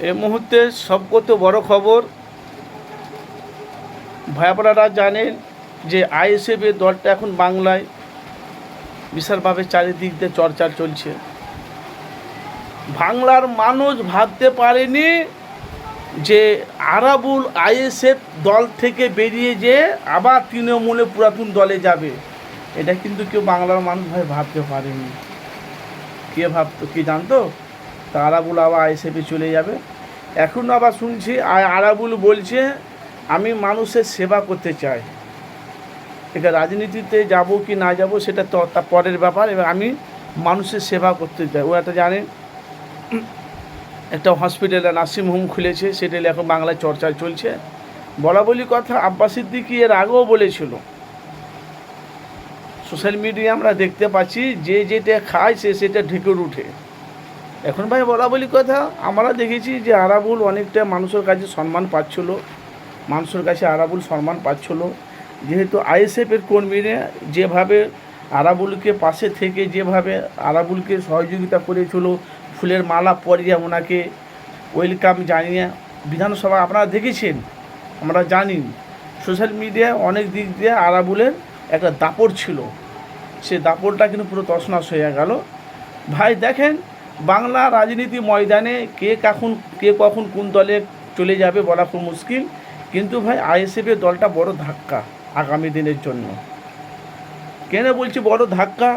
এই মুহূর্তে সবকত বড় খবর, ভাই আপনারা জানেন যে আইএসএফ এর দলটা এখন বাংলায় বিশালভাবে চারিদিক দিয়ে চর্চা চলছে। বাংলার মানুষ ভাবতে পারেনি যে আরাবুল আইএসএফ দল থেকে বেরিয়ে যে আবার তৃণমূলে পুরাতন দলে যাবে, এটা কিন্তু কেউ বাংলার মানুষ ভাই ভাবতে পারেনি। কে ভাবতো, কি জানতো তা আরাবুল আবার আইএসএফে চলে যাবে? এখন আবার শুনছি আরাবুল বলছে আমি মানুষের সেবা করতে চাই। এটা রাজনীতিতে যাব কি না যাব সেটা তো তার পরের ব্যাপার, এবং আমি মানুষের সেবা করতে চাই। ও একটা জানেন একটা হসপিটালে নার্সিং হোম খুলেছে, সেটা এখন বাংলায় চর্চা চলছে। বলা বলি কথা, আব্বাস সিদ্দিকী এর আগেও বলেছিল। সোশ্যাল মিডিয়া আমরা দেখতে পাচ্ছি যে যেটা খায় সে সেটা ঢেকুর উঠে। এখন ভাই বলা বলি কথা, আমরা দেখেছি যে আরাবুল অনেকটা মানুষের কাছে সম্মান পাচ্ছিল, মানুষের কাছে আরাবুল সম্মান পাচ্ছিল। যেহেতু আইএসএফের কর্মীরা যেভাবে আরাবুলকে পাশে থেকে যেভাবে আরাবুলকে সহযোগিতা করেছিল, ফুলের মালা পরিয়ে ওনাকে ওয়েলকাম জানিয়ে বিধানসভা আপনারা দেখেছেন, আমরা জানি সোশ্যাল মিডিয়ায় অনেক দিক দিয়ে আরাবুলের একটা দাপট ছিল, সে দাপটটা কিন্তু পুরো তছনছ হয়ে গেল। ভাই দেখেন, বাংলা রাজনীতি ময়দানে কে কখন কোন দলে চলে যাবে বলা খুব মুশকিল, কিন্তু ভাই আইএসএফের দলটা বড় ধাক্কা আগামী দিনের জন্য। কেন বলছি বড় ধাক্কা?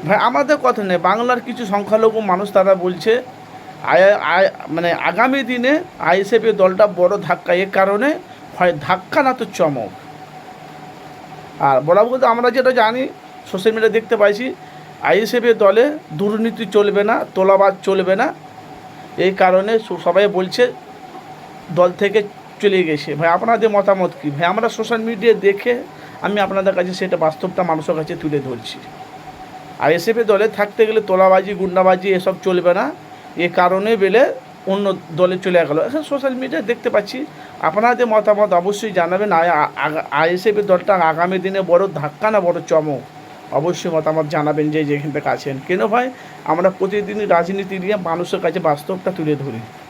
ভাই আমাদের কথা নেই, বাংলার কিছু সংখ্যালঘু মানুষ তারা বলছে মানে আগামী দিনে আইএসএফের দলটা বড় ধাক্কা। এর কারণে হয় ধাক্কা না তো চমক। আর বলা বলতে আমরা যেটা জানি, সোশ্যাল মিডিয়া দেখতে পাইছি, আইএসএফের দলে দুর্নীতি চলবে না, তোলাবাজ চলবে না, এই কারণে সবাই বলছে দল থেকে চলে গেছে। ভাই আপনাদের মতামত কী? ভাই আমরা সোশ্যাল মিডিয়া দেখে আমি আপনাদের কাছে সেটা বাস্তবটা মানুষের কাছে তুলে ধরছি। আইএসএফের দলে থাকতে গেলে তোলাবাজি গুন্ডাবাজি এসব চলবে না, এ কারণে বেলে অন্য দলে চলে গেল। এখন সোশ্যাল মিডিয়ায় দেখতে পাচ্ছি, আপনাদের মতামত অবশ্যই জানাবেন। আইএসএফের দলটা আগামী দিনে বড় ধাক্কা না বড় চমক, অবশ্যই মতামত জানাবেন যে যেখান থেকে আছেন। কেন ভাই আমরা প্রতিদিনই রাজনীতি নিয়ে মানুষের কাছে বাস্তবটা তুলে ধরি।